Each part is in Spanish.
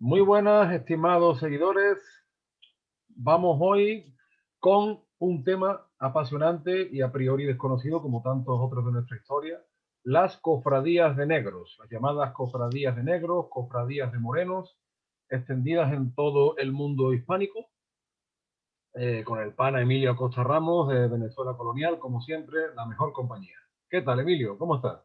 Muy buenas, estimados seguidores. Vamos hoy con un tema apasionante y a priori desconocido como tantos otros de nuestra historia, las cofradías de negros, las llamadas cofradías de negros, cofradías de morenos, extendidas en todo el mundo hispánico, con el pana Emilio Acosta Ramos de Venezuela Colonial, como siempre, la mejor compañía. ¿Qué tal, Emilio? ¿Cómo estás?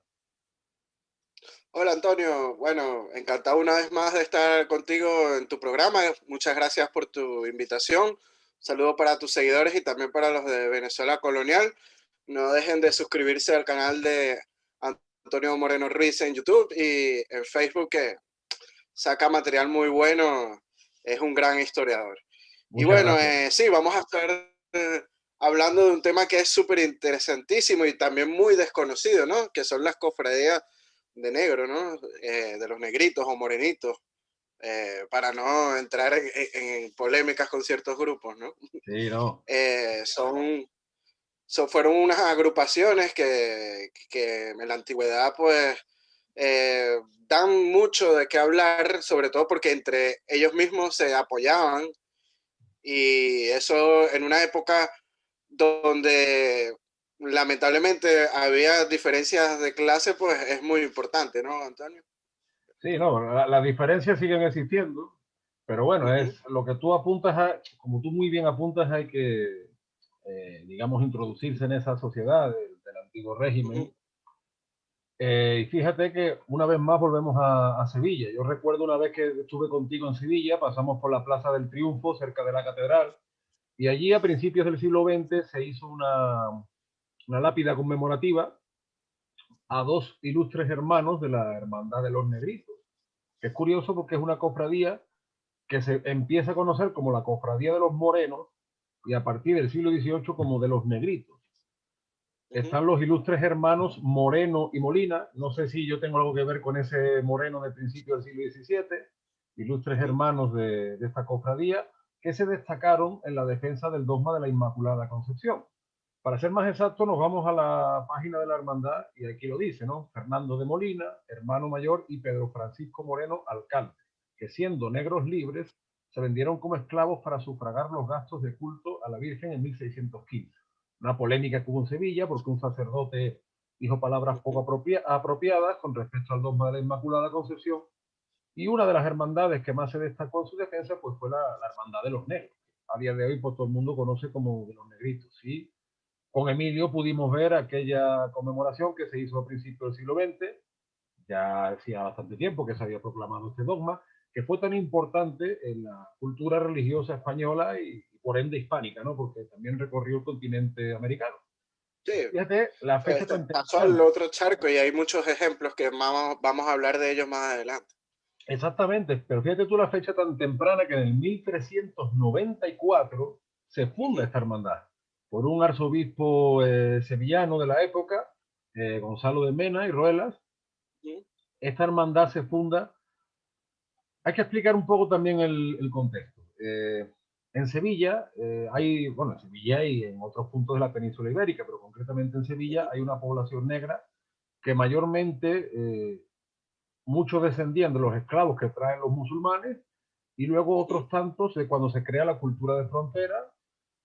Hola Antonio, bueno, encantado una vez más de estar contigo en tu programa. Muchas gracias por tu invitación. Un saludo para tus seguidores y también para los de Venezuela Colonial. No dejen de suscribirse al canal de Antonio Moreno Ruiz en YouTube y en Facebook, que saca material muy bueno. Es un gran historiador. Y Muchas bueno, gracias. sí, vamos a estar hablando de un tema que es súper interesantísimo y también muy desconocido, ¿no? Que son las cofradías de negro, ¿no? De los negritos o morenitos, para no entrar en polémicas con ciertos grupos, ¿no? Sí, no. Eh, son, fueron unas agrupaciones que en la antigüedad, pues, dan mucho de qué hablar, sobre todo porque entre ellos mismos se apoyaban, y eso en una época donde lamentablemente había diferencias de clase, pues es muy importante, ¿no, Antonio? Sí, no, las diferencias siguen existiendo, pero bueno, Ujú, es lo que tú apuntas a, como tú muy bien apuntas, hay que, digamos, introducirse en esa sociedad del antiguo régimen. ujú, Y fíjate que una vez más volvemos a Sevilla. Yo recuerdo una vez que estuve contigo en Sevilla, pasamos por la Plaza del Triunfo, cerca de la catedral, y allí a principios del siglo XX se hizo una lápida conmemorativa a dos ilustres hermanos de la Hermandad de los Negritos, que es curioso porque es una cofradía que se empieza a conocer como la Cofradía de los Morenos y a partir del siglo XVIII como de los Negritos. ujú. Están los ilustres hermanos Moreno y Molina. No sé si yo tengo algo que ver con ese Moreno de principio del siglo XVII, ilustres Ujú. hermanos de esta cofradía que se destacaron en la defensa del dogma de la Inmaculada Concepción. Para ser más exacto, nos vamos a la página de la hermandad y aquí lo dice, ¿no? Fernando de Molina, hermano mayor, y Pedro Francisco Moreno, alcalde, que siendo negros libres, se vendieron como esclavos para sufragar los gastos de culto a la Virgen en 1615. Una polémica que hubo en Sevilla porque un sacerdote dijo palabras poco apropiadas con respecto al dogma de la Inmaculada Concepción, y una de las hermandades que más se destacó en su defensa pues fue la Hermandad de los Negros. A día de hoy pues todo el mundo conoce como de los Negritos, ¿sí? Con Emilio pudimos ver aquella conmemoración que se hizo a principios del siglo XX, ya hacía bastante tiempo que se había proclamado este dogma, que fue tan importante en la cultura religiosa española y por ende hispánica, ¿no? Porque también recorrió el continente americano. Sí, Fíjate la fecha tan pasó al temprana. otro charco y hay muchos ejemplos que vamos a hablar de ellos más adelante. Exactamente, pero fíjate tú la fecha tan temprana que en el 1394 se funda Ujú, esta hermandad por un arzobispo sevillano de la época, Gonzalo de Mena y Ruelas. ujú, Esta hermandad se funda. Hay que explicar un poco también el contexto. En Sevilla hay, bueno, en Sevilla y en otros puntos de la península ibérica, pero concretamente en Sevilla ujú, hay una población negra que mayormente muchos descendían de los esclavos que traen los musulmanes y luego ujú, otros tantos de cuando se crea la cultura de frontera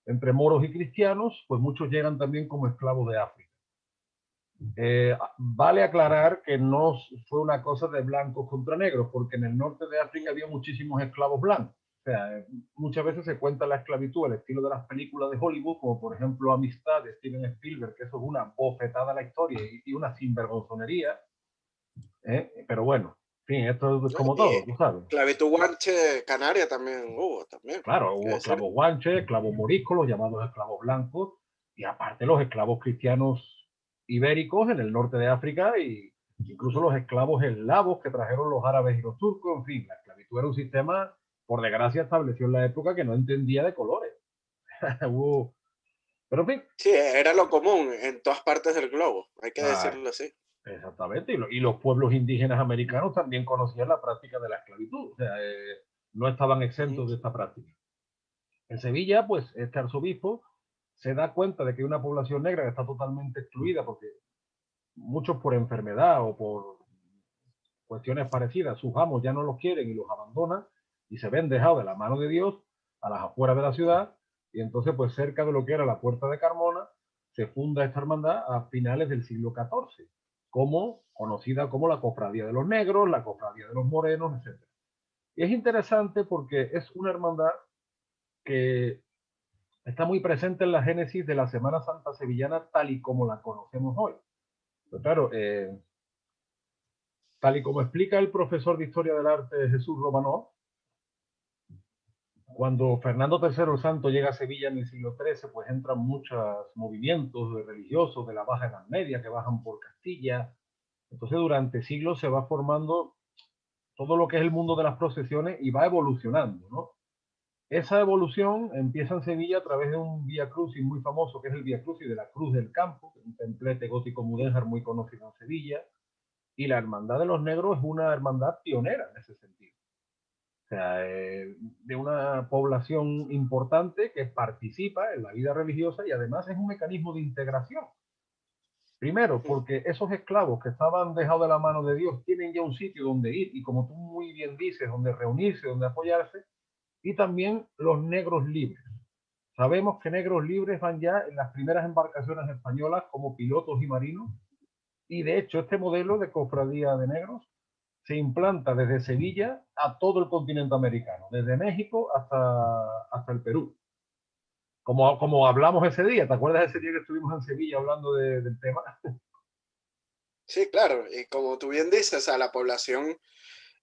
entre moros y cristianos, pues muchos llegan también como esclavos de África. Vale aclarar que no fue una cosa de blancos contra negros, porque en el norte de África ujú, había muchísimos esclavos blancos. O sea, muchas ujú. veces se cuenta la esclavitud al estilo de las películas de Hollywood, como por ejemplo Amistad de Steven Spielberg, que eso es una bofetada a la historia y una sinvergonzonería. Pero bueno, en fin, esto es ¿No? como Y todo, tú sabes. esclavitud guanche canaria también hubo, también, Claro, hay que hubo decir. esclavos guanches, esclavos moriscos, los llamados esclavos blancos, y aparte los esclavos cristianos ibéricos en el norte de África y incluso Ujú. los esclavos eslavos que trajeron los árabes y los turcos. En fin, la esclavitud era un sistema, por desgracia, establecido en la época que no entendía de colores. Hubo, pero en fin, Sí, era lo común en todas partes del globo, hay que ah, decirlo así. exactamente, y los pueblos indígenas americanos también conocían la práctica de la esclavitud, o sea, no estaban Ujú, exentos de esta práctica. En Sevilla, pues este arzobispo se da cuenta de que hay una población negra que está totalmente excluida porque muchos por enfermedad o por cuestiones parecidas, sus amos ya no los quieren y los abandonan, y se ven dejados de la mano de Dios a las afueras de la ciudad, y entonces pues cerca de lo que era la Puerta de Carmona se funda esta hermandad a finales del siglo XIV, como conocida como la Cofradía de los Negros, la Cofradía de los Morenos, etc. Y es interesante porque es una hermandad que está muy presente en la génesis de la Semana Santa sevillana tal y como la conocemos hoy. Pero claro, tal y como explica el profesor de Historia del Arte Jesús Romanov, cuando Fernando III el Santo llega a Sevilla en el siglo XIII, pues entran muchos movimientos religiosos de la Baja Edad Media que bajan por Castilla. Entonces durante siglos se va formando todo lo que es el mundo de las procesiones y va evolucionando, ¿no? Esa evolución empieza en Sevilla a través de un Vía Crucis muy famoso, que es el Vía Crucis de la Cruz del Campo, un templete gótico mudéjar muy conocido en Sevilla, y la Hermandad de los Negros es una hermandad pionera en ese sentido. O sea, de una población importante que participa en la vida religiosa y además es un mecanismo de integración. Primero, porque esos esclavos que estaban dejados de la mano de Dios tienen ya un sitio donde ir y, como tú muy bien dices, donde reunirse, donde apoyarse, y también los negros libres. Sabemos que negros libres van ya en las primeras embarcaciones españolas como pilotos y marinos, y de hecho este modelo de cofradía de negros se implanta desde Sevilla a todo el continente americano, desde México hasta el Perú. Como hablamos ese día, ¿te acuerdas ese día que estuvimos en Sevilla hablando del tema? Sí, claro, y como tú bien dices, a la población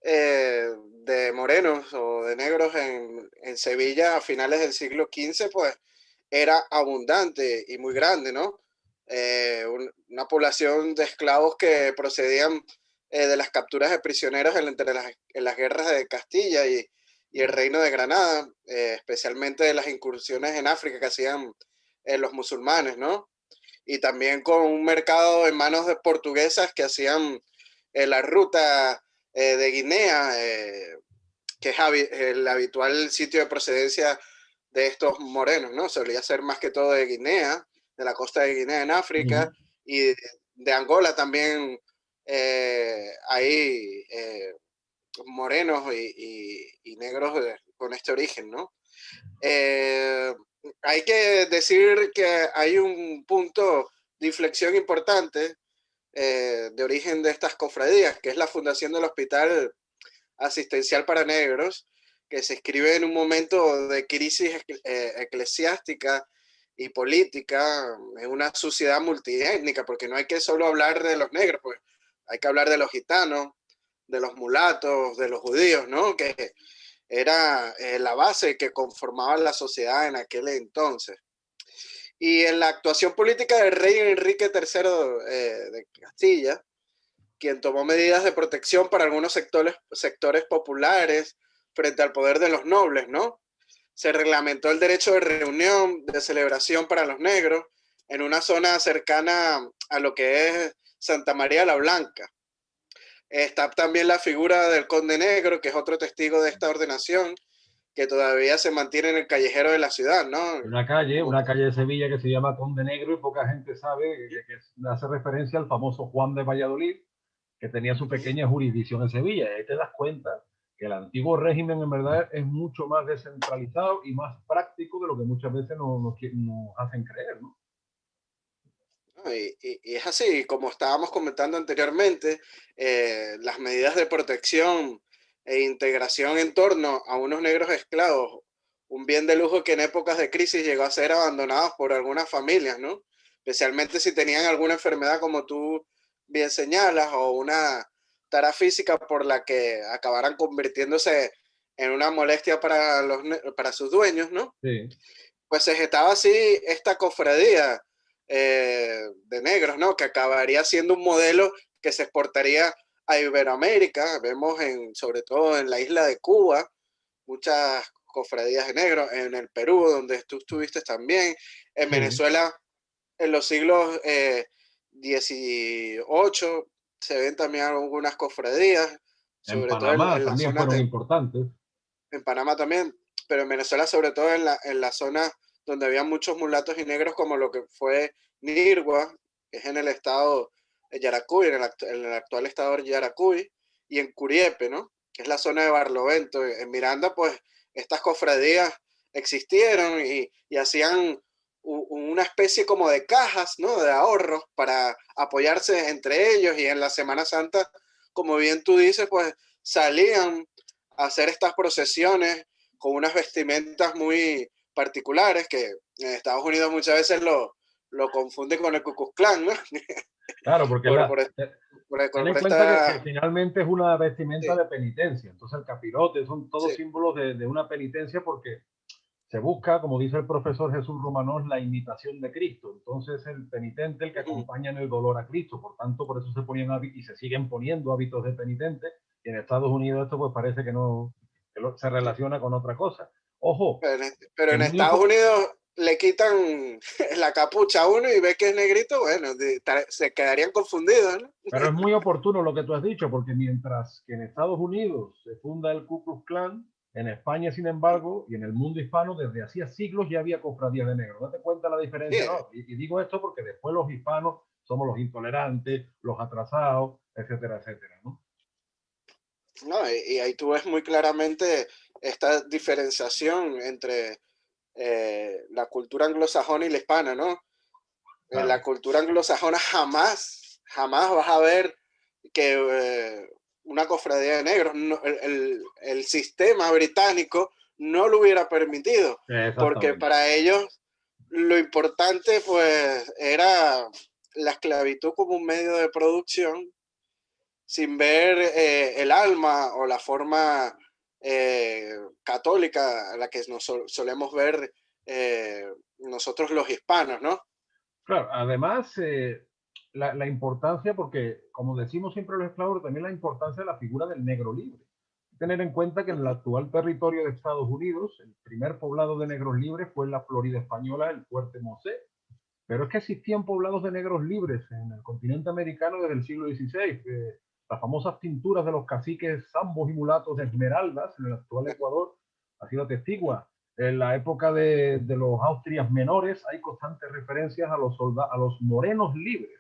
de morenos o de negros en Sevilla a finales del siglo XV, pues era abundante y muy grande, ¿no? Una población de esclavos que procedían de las capturas de prisioneros en las guerras de Castilla y el Reino de Granada, especialmente de las incursiones en África que hacían los musulmanes, ¿no? Y también con un mercado en manos de portuguesas que hacían la ruta de Guinea, que es el habitual sitio de procedencia de estos morenos, ¿no? Solía ser más que todo de Guinea, de la costa de Guinea en África, y de Angola también hay morenos y negros con este origen, ¿no? Hay que decir que hay un punto de inflexión importante de origen de estas cofradías, que es la fundación del Hospital Asistencial para Negros, que se escribe en un momento de crisis eclesiástica y política en una sociedad multiétnica, porque no hay que solo hablar de los negros, pues hay que hablar de los gitanos, de los mulatos, de los judíos, ¿no? Que era la base que conformaba la sociedad en aquel entonces. Y en la actuación política del rey Enrique III de Castilla, quien tomó medidas de protección para algunos sectores populares frente al poder de los nobles, ¿no? Se reglamentó el derecho de reunión, de celebración para los negros en una zona cercana a lo que es Santa María la Blanca. Está también la figura del Conde Negro, que es otro testigo de esta ordenación, que todavía se mantiene en el callejero de la ciudad, ¿no? Una calle de Sevilla que se llama Conde Negro y poca gente sabe que hace referencia al famoso Juan de Valladolid, que tenía su pequeña jurisdicción en Sevilla. Y ahí te das cuenta que el antiguo régimen en verdad es mucho más descentralizado y más práctico de lo que muchas veces nos hacen creer, ¿no? Y es así, como estábamos comentando anteriormente, las medidas de protección e integración en torno a unos negros esclavos, un bien de lujo que en épocas de crisis llegó a ser abandonados por algunas familias, ¿no? Especialmente si tenían alguna enfermedad, como tú bien señalas, o una tara física por la que acabaran convirtiéndose en una molestia para sus dueños, ¿no? Sí. Pues se gestaba así esta cofradía de negros, ¿no? Que acabaría siendo un modelo que se exportaría a Iberoamérica. Vemos sobre todo en la isla de Cuba, muchas cofradías de negros, en el Perú, donde tú estuviste también, en Sí. Venezuela, en los siglos XVIII, se ven también algunas cofradías, En sobre todo Panamá en las también zonas fueron de, importantes. en Panamá también, pero en Venezuela sobre todo en la zona donde había muchos mulatos y negros, como lo que fue Nirgua, que es en el estado de Yaracuy, en el actual estado de Yaracuy, y en Curiepe, ¿no? que es la zona de Barlovento. En Miranda, pues estas cofradías existieron y hacían una especie como de cajas, ¿no? De ahorros para apoyarse entre ellos, y en la Semana Santa, como bien tú dices, pues salían a hacer estas procesiones con unas vestimentas muy particulares que en Estados Unidos muchas veces lo confunden con el Ku Klux Klan, ¿no? Claro, porque por, por, ten en por cuenta que esta... finalmente es una vestimenta Sí, de penitencia. Entonces el capirote son todos sí. símbolos de una penitencia porque se busca, como dice el profesor Jesús Romanós, la imitación de Cristo. Entonces el penitente, el que Ujú. acompaña en el dolor a Cristo. Por tanto, por eso se ponían hábitos y se siguen poniendo hábitos de penitente. Y en Estados Unidos esto pues parece que no se Sí. relaciona con otra cosa. Ojo, Pero que en muy Estados Unidos le quitan la capucha a uno y ve que es negrito, bueno, se quedarían confundidos, ¿no? pero es muy oportuno lo que tú has dicho, porque mientras que en Estados Unidos se funda el Ku Klux Klan, en España, sin embargo, y en el mundo hispano, desde hacía siglos ya había cofradías de negros. ¿No te cuenta la Sí, diferencia? No, y digo esto porque después los hispanos somos los intolerantes, los atrasados, etcétera, etcétera, ¿no? no, y ahí tú ves muy claramente esta diferenciación entre la cultura anglosajona y la hispana, ¿no? En la Claro. cultura anglosajona jamás vas a ver que una cofradía de negros, no, el sistema británico no lo hubiera permitido, porque Exactamente. para ellos lo importante pues era la esclavitud como un medio de producción, sin ver el alma o la forma católica a la que nos solemos ver nosotros los hispanos, ¿no? Claro, además, la importancia, porque como decimos siempre los esclavos, también la importancia de la figura del negro libre. Tener en cuenta que en el Ujú. actual territorio de Estados Unidos, el primer poblado de negros libres fue en la Florida española, el Fuerte Mosé. Pero es que existían poblados de negros libres en el continente americano desde el siglo XVI. Las famosas tinturas de los caciques zambos y mulatos de Esmeraldas en el actual Ecuador ha sido testigua. En la época de los Austrias menores hay constantes referencias a los morenos libres,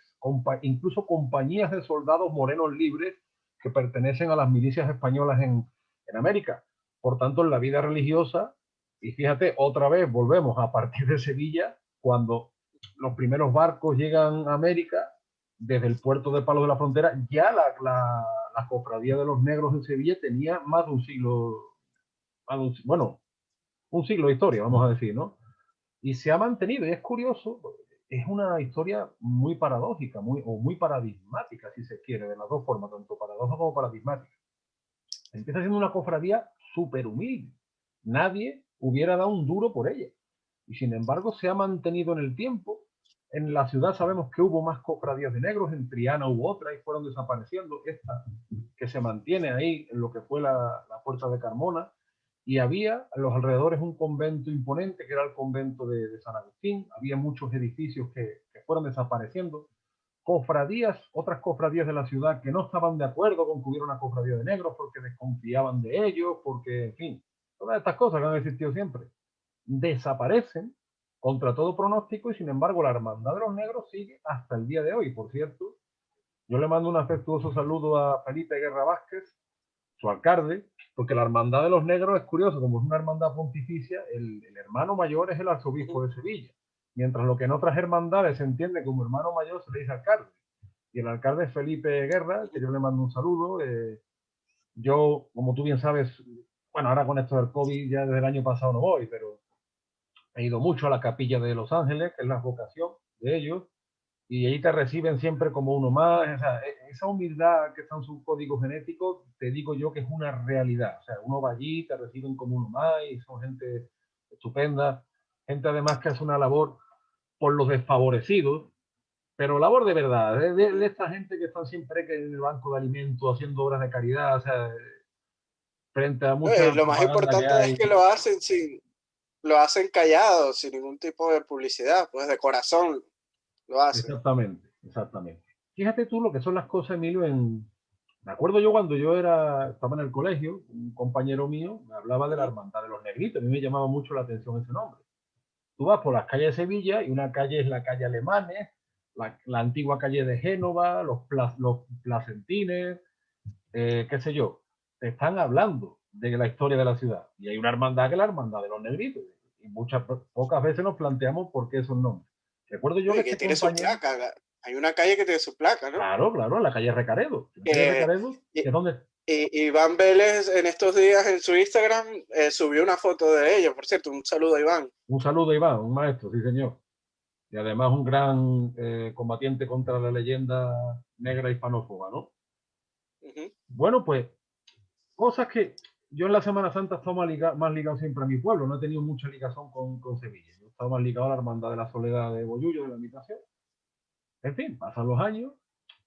incluso compañías de soldados morenos libres que pertenecen a las milicias españolas en América. Por tanto, en la vida religiosa, y fíjate, otra vez volvemos a partir de Sevilla, cuando los primeros barcos llegan a América, desde el puerto de Palos de la Frontera, ya la cofradía de los negros en Sevilla tenía más de un siglo, bueno, un siglo de historia, vamos a decir, ¿no? Y se ha mantenido, y es curioso, es una historia muy paradójica, o muy paradigmática, si se quiere, de las dos formas, tanto paradoja como paradigmática. Empieza siendo una cofradía súper humilde. Nadie hubiera dado un duro por ella. Y sin embargo se ha mantenido en el tiempo. En la ciudad sabemos que hubo más cofradías de negros, en Triana hubo otra y fueron desapareciendo. Esta que se mantiene ahí en lo que fue la Puerta de Carmona. Y había en los alrededores un convento imponente que era el convento de San Agustín. Había muchos edificios que fueron desapareciendo, cofradías, otras cofradías de la ciudad que no estaban de acuerdo con que hubiera una cofradía de negros porque desconfiaban de ellos, porque, en fin, todas estas cosas que han existido siempre, desaparecen contra todo pronóstico y sin embargo la hermandad de los negros sigue hasta el día de hoy. Por cierto, yo le mando un afectuoso saludo a Felipe Guerra Vázquez, su alcalde, porque la hermandad de los negros es curioso, como es una hermandad pontificia, el hermano mayor es el arzobispo de Sevilla, mientras lo que en otras hermandades se entiende como hermano mayor se le dice alcalde. Y el alcalde es Felipe Guerra, que yo le mando un saludo. Yo, como tú bien sabes, bueno, ahora con esto del COVID ya desde el año pasado no voy, pero he ido mucho a la capilla de Los Ángeles, que es la vocación de ellos, y ahí te reciben siempre como uno más. O sea, esa humildad que está en su código genético, te digo yo que es una realidad. O sea, uno va allí, te reciben como uno más y son gente estupenda, gente además que hace una labor por los desfavorecidos, pero labor de verdad, de esta gente que están siempre en el banco de alimentos haciendo obras de caridad, o sea, frente a mucha Lo más propaganda que importante es hay. que lo hacen callado, sin ningún tipo de publicidad, pues de corazón lo hacen. Exactamente, exactamente. Fíjate tú lo que son las cosas, Emilio, me acuerdo yo cuando estaba en el colegio, un compañero mío me hablaba de la Ujú. hermandad de los negritos, a mí me llamaba mucho la atención ese nombre. Tú vas por las calles de Sevilla y una calle es la calle Alemanes, la antigua calle de Génova, los placentines, qué sé yo. te están hablando de la historia de la ciudad. Y hay una hermandad que es la hermandad de los negritos. Y pocas veces nos planteamos por qué esos nombres. Recuerdo yo No, que y que este tiene su compañero, placa. Hay una calle que tiene su placa, ¿no? claro, claro, en la calle Recaredo. En la calle Que, Recaredo, que es donde... Iván Vélez en estos días en su Instagram subió una foto de ellos. Por cierto, un saludo a Iván. Un saludo a Iván, un maestro, sí señor. Y además un gran combatiente contra la leyenda negra hispanófoba, ¿no? Ujú. Bueno, pues cosas que yo en la Semana Santa he estado más ligado siempre a mi pueblo, no he tenido mucha ligación con Sevilla. Yo he estado más ligado a la Hermandad de la Soledad de Bollullo, de la Invitación. En fin, pasan los años.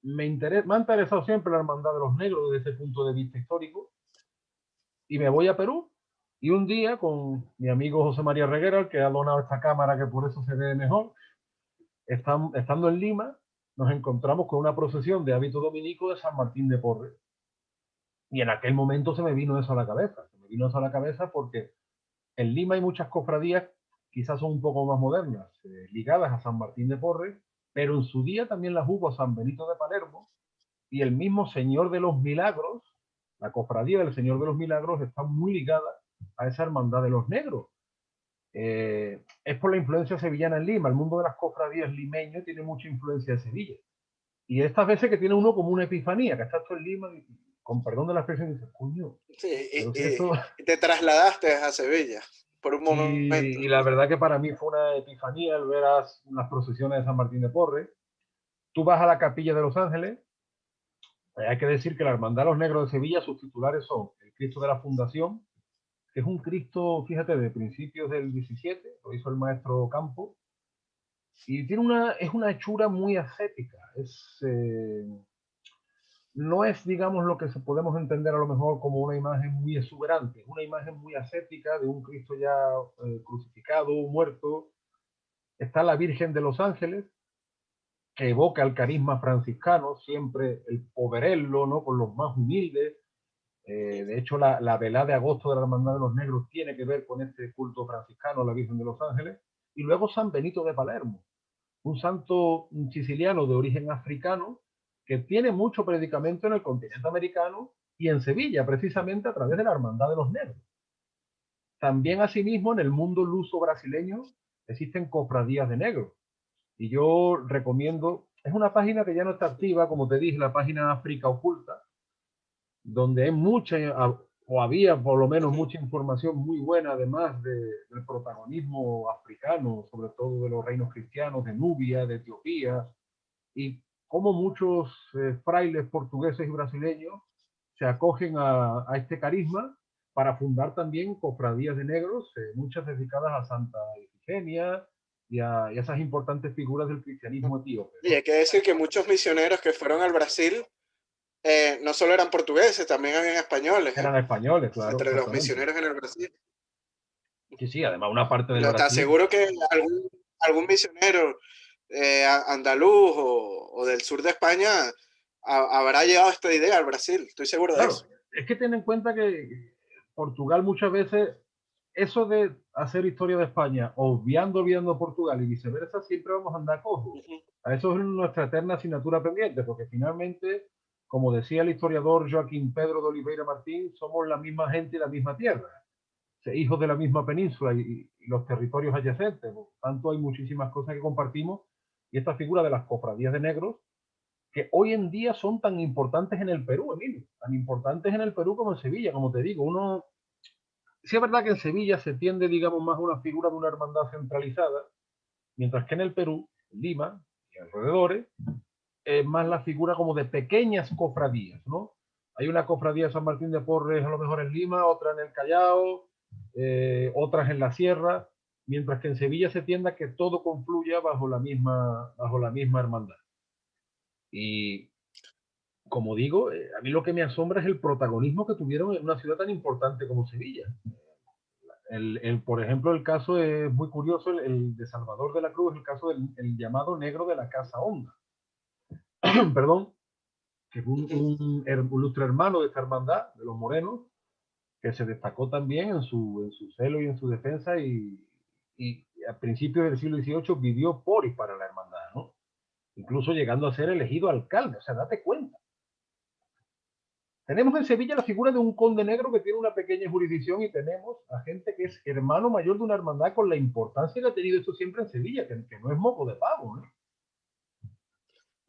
Me ha interesado siempre la Hermandad de los Negros desde ese punto de vista histórico. Y me voy a Perú. Y un día con mi amigo José María Reguera, el que ha donado esta cámara, que por eso se ve mejor, estando en Lima, nos encontramos con una procesión de hábito dominico de San Martín de Porres. Y en aquel momento se me vino eso a la cabeza. Se me vino eso a la cabeza porque en Lima hay muchas cofradías, quizás son un poco más modernas, ligadas a San Martín de Porres, pero en su día también las hubo San Benito de Palermo y el mismo Señor de los Milagros, la cofradía del Señor de los Milagros está muy ligada a esa hermandad de los negros. Es por la influencia sevillana en Lima. El mundo de las cofradías limeño tiene mucha influencia de Sevilla. Y estas veces que tiene uno como una epifanía, que está todo en Lima, y, con perdón de la expresión, dice, coño, Sí, pero si esto... y te trasladaste a Sevilla por un momento. Y la verdad que para mí fue una epifanía el ver las procesiones de San Martín de Porres. Tú vas a la Capilla de los Ángeles, hay que decir que la Hermandad de los Negros de Sevilla, sus titulares son el Cristo de la Fundación, que es un Cristo, fíjate, de principios del 17, lo hizo el maestro Campo, y es una hechura muy ascética, no es, digamos, lo que podemos entender a lo mejor como una imagen muy exuberante, es una imagen muy ascética de un Cristo ya crucificado, muerto. Está la Virgen de los Ángeles, que evoca el carisma franciscano, siempre el poverello, ¿no? Con los más humildes. De hecho, la velada de agosto de la Hermandad de los Negros tiene que ver con este culto franciscano a la Virgen de los Ángeles. Y luego San Benito de Palermo, un santo siciliano de origen africano que tiene mucho predicamento en el continente americano y en Sevilla, precisamente a través de la Hermandad de los Negros. También, asimismo, en el mundo luso brasileño existen cofradías de negros. Y yo recomiendo, es una página que ya no está activa, como te dije, la página África Oculta, donde hay mucha, o había por lo menos mucha información muy buena, además del protagonismo africano, sobre todo de los reinos cristianos de Nubia, de Etiopía, y cómo muchos frailes portugueses y brasileños se acogen a este carisma para fundar también cofradías de negros, muchas dedicadas a Santa Ifigenia y a esas importantes figuras del cristianismo etíope, Y ¿no? hay que decir que muchos misioneros que fueron al Brasil no solo eran portugueses, también habían españoles, Eran españoles, claro, entre los exactamente. misioneros en el Brasil. Sí, sí, además una parte del Te Brasil. aseguro que algún misionero andaluz o del sur de España habrá llevado esta idea al Brasil, estoy seguro de Claro, eso. es que ten en cuenta que Portugal muchas veces, eso de hacer historia de España, obviando Portugal y viceversa, siempre vamos a andar cojo. Ujú. A eso es nuestra eterna asignatura pendiente, porque finalmente, como decía el historiador Joaquín Pedro de Oliveira Martín, somos la misma gente y la misma tierra, hijos de la misma península y los territorios adyacentes. Por tanto, hay muchísimas cosas que compartimos y esta figura de las cofradías de negros que hoy en día son tan importantes en el Perú, Emilio, tan importantes en el Perú como en Sevilla, como te digo, sí es verdad que en Sevilla se tiende, digamos, más a una figura de una hermandad centralizada, mientras que en el Perú, en Lima y alrededores, es más la figura como de pequeñas cofradías, ¿no? Hay una cofradía de San Martín de Porres a lo mejor en Lima, otra en el Callao, otras en la Sierra, mientras que en Sevilla se tiende a que todo confluya bajo la misma hermandad. Y como digo, a mí lo que me asombra es el protagonismo que tuvieron en una ciudad tan importante como Sevilla. Por ejemplo, el caso es muy curioso, el de Salvador de la Cruz, el caso del el llamado negro de la Casa Honda, perdón, que fue un ilustre hermano de esta hermandad, de los morenos, que se destacó también en su celo y en su defensa y a principios del siglo XVIII vivió por y para la hermandad, ¿no? Incluso llegando a ser elegido alcalde, o sea, date cuenta. Tenemos en Sevilla la figura de un conde negro que tiene una pequeña jurisdicción y tenemos a gente que es hermano mayor de una hermandad con la importancia que ha tenido esto siempre en Sevilla, que no es moco de pavo, ¿no?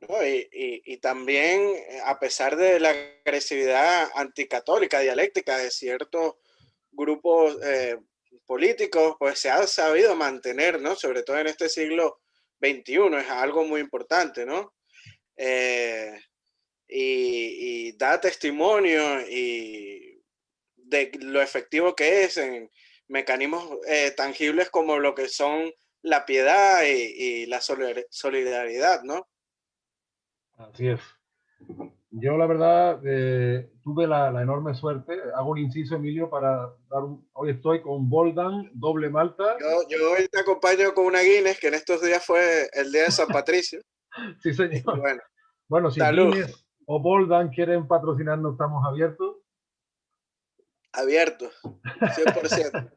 ¿No? Y también, a pesar de la agresividad anticatólica, dialéctica de ciertos grupos políticos, pues se ha sabido mantener, ¿no? Sobre todo en este siglo XXI, es algo muy importante, ¿no? Eh, y da testimonio y de lo efectivo que es en mecanismos tangibles como lo que son la piedad y la solidaridad, ¿no? Así es. Yo, la verdad, tuve la enorme suerte. Hago un inciso, Emilio, para dar un. Hoy estoy con Boldan, doble malta. Yo hoy te acompaño con una Guinness, que en estos días fue el día de San Patricio. Sí, Y señor. bueno, Bueno, si salud, Guinness o Boldan quieren patrocinarnos, estamos abiertos. abierto, 100%.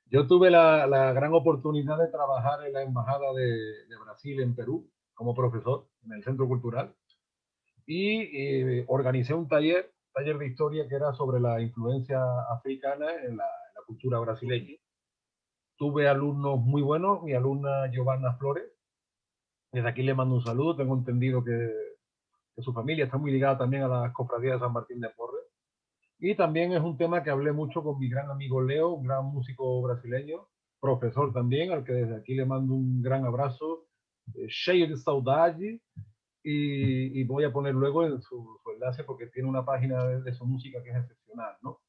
Yo tuve la gran oportunidad de trabajar en la Embajada de Brasil en Perú como profesor en el Centro Cultural y organicé un taller de historia que era sobre la influencia africana en la cultura brasileña. Tuve alumnos muy buenos, mi alumna Giovanna Flores, desde aquí le mando un saludo, tengo entendido que su familia está muy ligada también a la cofradía de San Martín de Porres. Y también es un tema que hablé mucho con mi gran amigo Leo, un gran músico brasileño, profesor también, al que desde aquí le mando un gran abrazo, cheio de saudade, y voy a poner luego en su enlace porque tiene una página de su música que es excepcional, ¿no?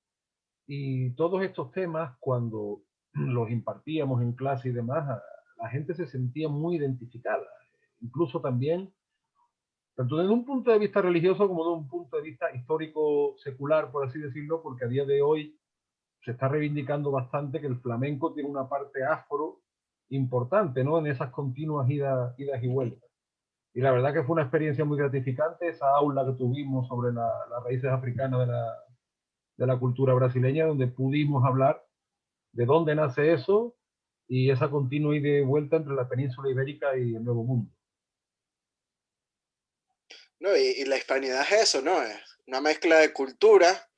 Y todos estos temas, cuando los impartíamos en clase y demás, la gente se sentía muy identificada. Incluso también, tanto desde un punto de vista religioso como desde un punto de vista histórico secular, por así decirlo, porque a día de hoy se está reivindicando bastante que el flamenco tiene una parte afro importante, ¿no? En esas continuas idas y vueltas. Y la verdad que fue una experiencia muy gratificante, esa aula que tuvimos sobre las raíces africanas de la cultura brasileña, donde pudimos hablar de dónde nace eso y esa continua ida y vuelta entre la península ibérica y el Nuevo Mundo. ¿No? Y la hispanidad es eso, ¿no? Es una mezcla de cultura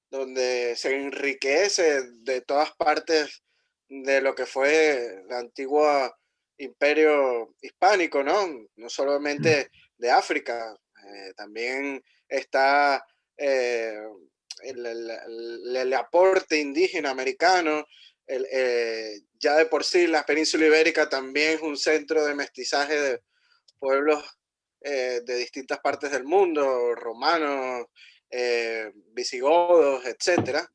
donde se enriquece de todas partes de lo que fue el antiguo imperio hispánico, ¿no? No solamente de África, también está eh, el aporte indígena americano, ya de por sí la península ibérica también es un centro de mestizaje de pueblos de distintas partes del mundo, romanos, visigodos, etcétera.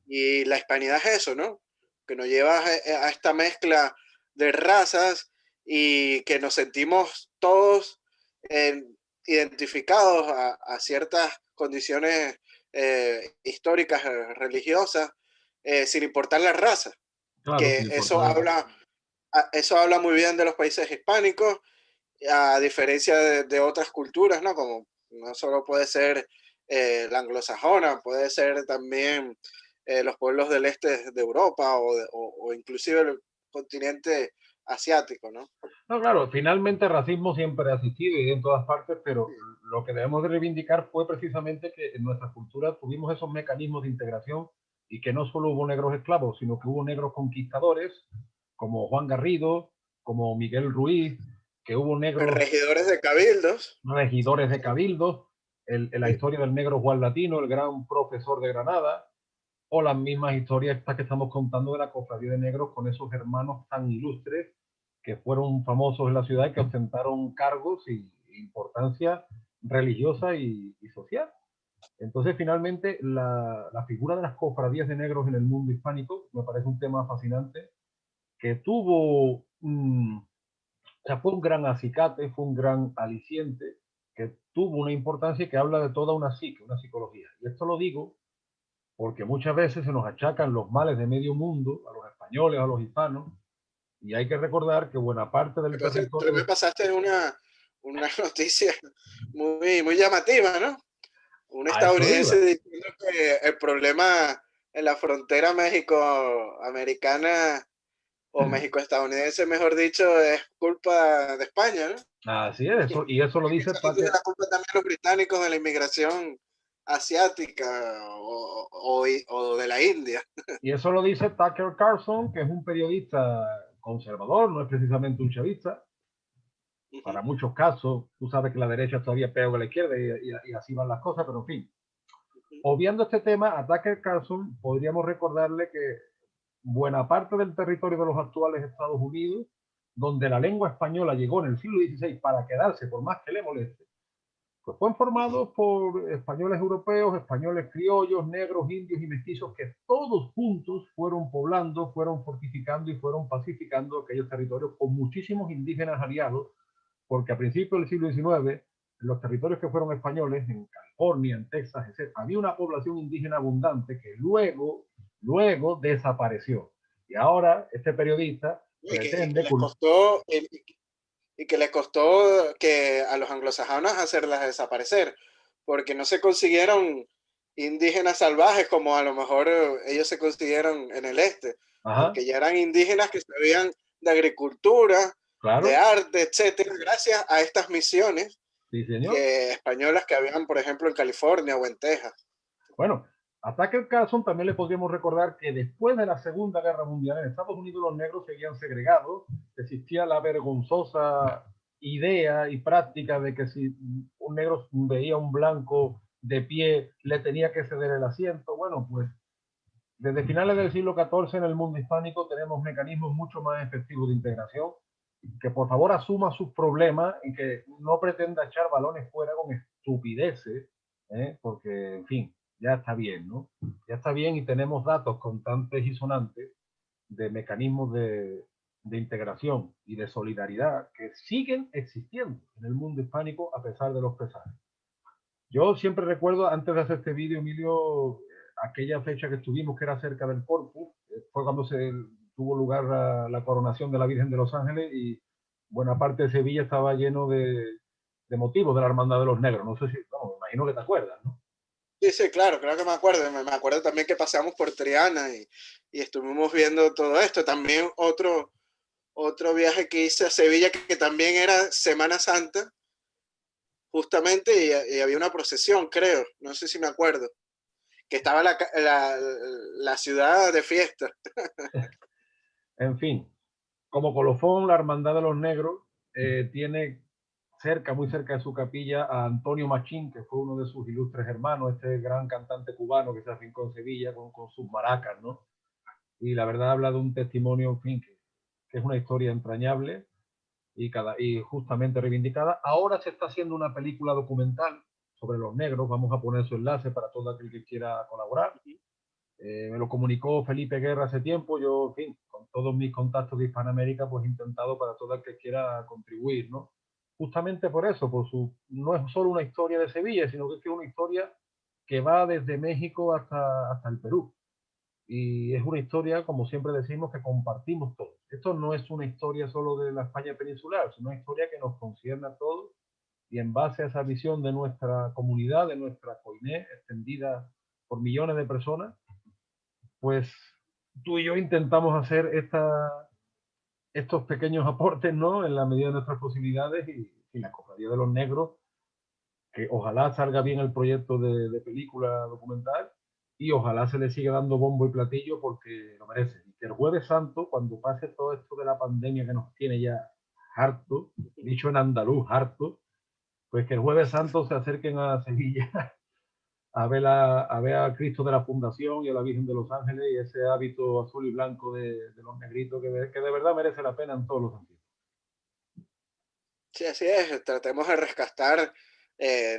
Y la hispanidad es eso, ¿no? Que nos lleva a esta mezcla de razas y que nos sentimos todos eh, identificados a ciertas condiciones históricas, religiosas, sin importar la raza. Claro, Que sin importar. eso habla muy bien de los países hispánicos, a diferencia de otras culturas, ¿no? Como no solo puede ser la anglosajona, puede ser también los pueblos del este de Europa o inclusive el continente asiático, ¿no? No, claro, finalmente racismo siempre ha existido y en todas partes, pero lo que debemos de reivindicar fue precisamente que en nuestra cultura tuvimos esos mecanismos de integración y que no solo hubo negros esclavos, sino que hubo negros conquistadores, como Juan Garrido, como Miguel Ruiz, que hubo negros Regidores de cabildos. regidores de cabildos, la Sí. historia del negro Juan Latino, el gran profesor de Granada, o las mismas historias estas que estamos contando de la cofradía de negros con esos hermanos tan ilustres que fueron famosos en la ciudad y que ostentaron cargos y importancia religiosa y social. Entonces, finalmente, la figura de las cofradías de negros en el mundo hispánico me parece un tema fascinante que tuvo, o sea, fue un gran acicate, fue un gran aliciente, que tuvo una importancia y que habla de toda una psique, una psicología. Y esto lo digo porque muchas veces se nos achacan los males de medio mundo, a los españoles, a los hispanos, y hay que recordar que buena parte del Tú territorio. me pasaste una noticia muy llamativa, ¿no? Un A eso estadounidense iba. diciendo que el problema en la frontera México-americana o México-estadounidense, mejor dicho, es culpa de España, ¿no? Así es, eso, y eso lo dice Echándole la culpa también a los británicos de la inmigración asiática o de la India. Y eso lo dice Tucker Carlson, que es un periodista conservador, no es precisamente un chavista. Para muchos casos, tú sabes que la derecha todavía pega a la izquierda y así van las cosas, pero en fin. Obviando este tema, a Tucker Carlson podríamos recordarle que buena parte del territorio de los actuales Estados Unidos, donde la lengua española llegó en el siglo XVI para quedarse por más que le moleste, pues fueron formados por españoles europeos, españoles criollos, negros, indios y mestizos que todos juntos fueron poblando, fueron fortificando y fueron pacificando aquellos territorios con muchísimos indígenas aliados, porque a principios del siglo XIX, en los territorios que fueron españoles, en California, en Texas, etc., había una población indígena abundante que luego desapareció. Y ahora este periodista Y pretende... que les costó que a los anglosajones hacerlas desaparecer, porque no se consiguieron indígenas salvajes como a lo mejor ellos se consiguieron en el este, Ajá, porque ya eran indígenas que sabían de agricultura, de claro, arte, etcétera, gracias a estas misiones sí señor. españolas que habían, por ejemplo, en California o en Texas. Bueno, a Tucker Carlson también le podríamos recordar que después de la Segunda Guerra Mundial en Estados Unidos los negros seguían segregados, existía la vergonzosa idea y práctica de que si un negro veía a un blanco de pie le tenía que ceder el asiento. Bueno, pues desde finales del siglo XIV en el mundo hispánico tenemos mecanismos mucho más efectivos de integración. Que por favor asuma sus problemas y que no pretenda echar balones fuera con estupideces, porque, en fin, ya está bien, ¿no? Ya está bien y tenemos datos constantes y sonantes de mecanismos de integración y de solidaridad que siguen existiendo en el mundo hispánico a pesar de los pesares. Yo siempre recuerdo, antes de hacer este vídeo, Emilio, aquella fecha que estuvimos, que era cerca del Corpus, fue cuando se tuvo lugar la coronación de la Virgen de los Ángeles y buena parte de Sevilla estaba lleno de motivos de la Hermandad de los Negros. No sé si, no, me imagino que te acuerdas, ¿no? Sí, sí, claro, claro que me acuerdo. Me acuerdo también que pasamos por Triana y estuvimos viendo todo esto. También otro viaje que hice a Sevilla, que también era Semana Santa, justamente, y había una procesión, creo, no sé si me acuerdo, que estaba la ciudad de fiesta. En fin, como colofón, la Hermandad de los Negros tiene cerca, muy cerca de su capilla, a Antonio Machín, que fue uno de sus ilustres hermanos, este gran cantante cubano que se afincó en Sevilla con sus maracas, ¿no? Y la verdad habla de un testimonio, en fin, que es una historia entrañable y justamente reivindicada. Ahora se está haciendo una película documental sobre los negros, vamos a poner su enlace para todo aquel que quiera colaborar. Me lo comunicó Felipe Guerra hace tiempo, yo, en fin, con todos mis contactos de Hispanoamérica, pues he intentado para todo el que quiera contribuir, ¿no? Justamente por eso, no es solo una historia de Sevilla, sino que es una historia que va desde México hasta el Perú. Y es una historia, como siempre decimos, que compartimos todos. Esto no es una historia solo de la España peninsular, es una historia que nos concierne a todos y en base a esa visión de nuestra comunidad, de nuestra coiné, extendida por millones de personas, pues tú y yo intentamos hacer estos pequeños aportes, ¿no? En la medida de nuestras posibilidades y la Cofradía de los Negros, que ojalá salga bien el proyecto de película documental y ojalá se le siga dando bombo y platillo porque lo merece. Y que el Jueves Santo, cuando pase todo esto de la pandemia que nos tiene ya harto, dicho en andaluz, harto, pues que el Jueves Santo se acerquen a Sevilla a ver a Cristo de la Fundación y a la Virgen de los Ángeles y ese hábito azul y blanco de los negritos que de verdad merece la pena en todos los sentidos. Sí, así es, tratemos de rescatar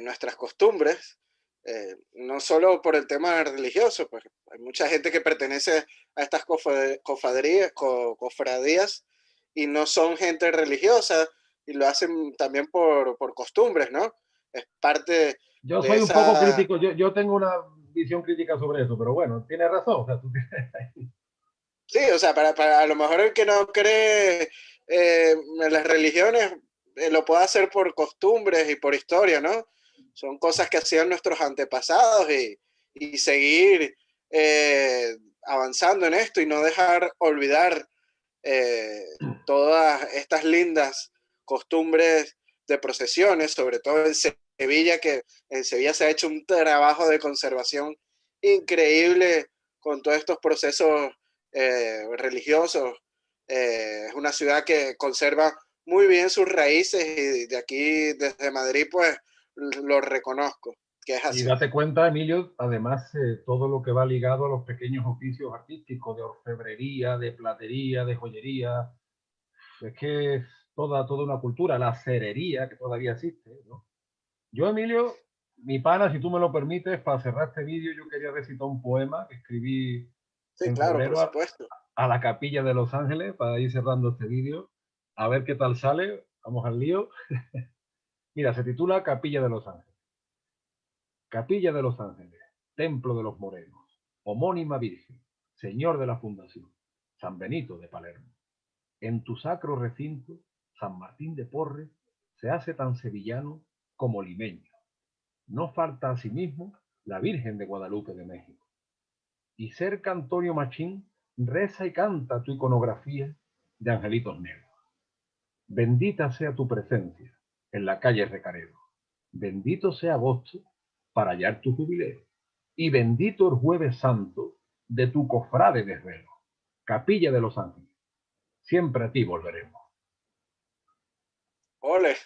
nuestras costumbres, no solo por el tema religioso, pues hay mucha gente que pertenece a estas cofradías y no son gente religiosa y lo hacen también por costumbres, ¿no? Es parte Yo de soy un poco esa... crítico, yo tengo una visión crítica sobre eso, pero bueno, tienes razón. O sea, Sí, o sea, para a lo mejor el que no cree en las religiones lo puede hacer por costumbres y por historia, ¿no? Son cosas que hacían nuestros antepasados y seguir avanzando en esto y no dejar olvidar eh, todas estas lindas costumbres de procesiones, sobre todo en Sevilla, que en Sevilla se ha hecho un trabajo de conservación increíble con todos estos procesos religiosos. Es una ciudad que conserva muy bien sus raíces y de aquí, desde Madrid, pues lo reconozco, que es Y así. date cuenta, Emilio, además, todo lo que va ligado a los pequeños oficios artísticos de orfebrería, de platería, de joyería, es que es toda una cultura, la cerería que todavía existe, ¿no? Yo, Emilio, mi pana, si tú me lo permites, para cerrar este vídeo, yo quería recitar un poema que escribí Sí, en claro, por febrero supuesto. a la Capilla de Los Ángeles, para ir cerrando este vídeo, a ver qué tal sale. Vamos al lío. Mira, se titula Capilla de Los Ángeles. Capilla de Los Ángeles, Templo de los Morenos, homónima Virgen, Señor de la Fundación, San Benito de Palermo. En tu sacro recinto, San Martín de Porres se hace tan sevillano como limeño. No falta asimismo la Virgen de Guadalupe de México. Y cerca Antonio Machín reza y canta tu iconografía de angelitos negros. Bendita sea tu presencia en la calle Recaredo. Bendito sea agosto para hallar tu jubileo. Y bendito el jueves santo de tu cofrade de Herrero, Capilla de los Ángeles. Siempre a ti volveremos. Ole.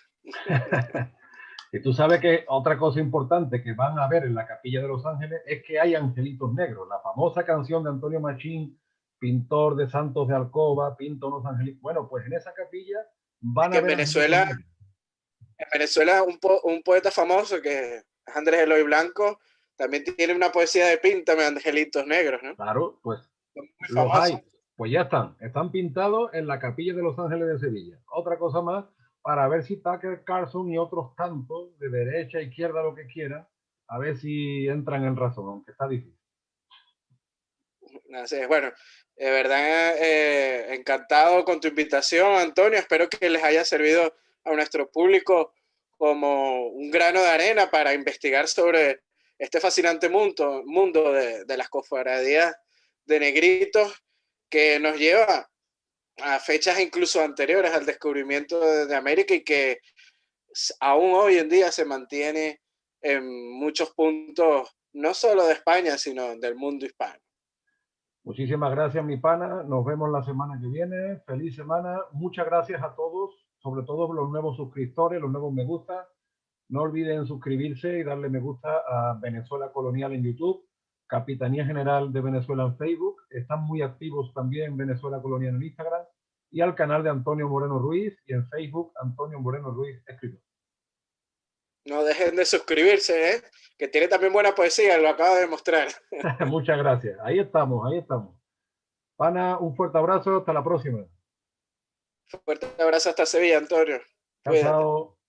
Y tú sabes que otra cosa importante que van a ver en la Capilla de los Ángeles es que hay angelitos negros. La famosa canción de Antonio Machín, pintor de santos de alcoba, pinta unos angelitos. Bueno, pues en esa capilla Es van que a ver angelitos negros. En Venezuela un poeta famoso que es Andrés Eloy Blanco, también tiene una poesía de Píntame angelitos negros, ¿no? Claro, pues Muy los famoso. hay. Pues ya están pintados en la Capilla de los Ángeles de Sevilla. Otra cosa más, para ver si Tucker Carlson y otros tantos, de derecha, izquierda, lo que quieran, a ver si entran en razón, aunque está difícil. Así es, bueno, de verdad encantado con tu invitación, Antonio. Espero que les haya servido a nuestro público como un grano de arena para investigar sobre este fascinante mundo de las cofradías de negritos que nos lleva a fechas incluso anteriores al descubrimiento de América y que aún hoy en día se mantiene en muchos puntos, no solo de España, sino del mundo hispano. Muchísimas gracias, mi pana. Nos vemos la semana que viene. Feliz semana. Muchas gracias a todos, sobre todo los nuevos suscriptores, los nuevos me gusta. No olviden suscribirse y darle me gusta a Venezuela Colonial en YouTube, Capitanía General de Venezuela en Facebook. Están muy activos también Venezuela Colonial en Instagram y al canal de Antonio Moreno Ruiz y en Facebook Antonio Moreno Ruiz escritor. No dejen de suscribirse, ¿eh? Que tiene también buena poesía, lo acaba de demostrar. Muchas gracias. Ahí estamos, ahí estamos. Pana, un fuerte abrazo. Hasta la próxima. Fuerte abrazo hasta Sevilla, Antonio. Chao, Cuídate. chao.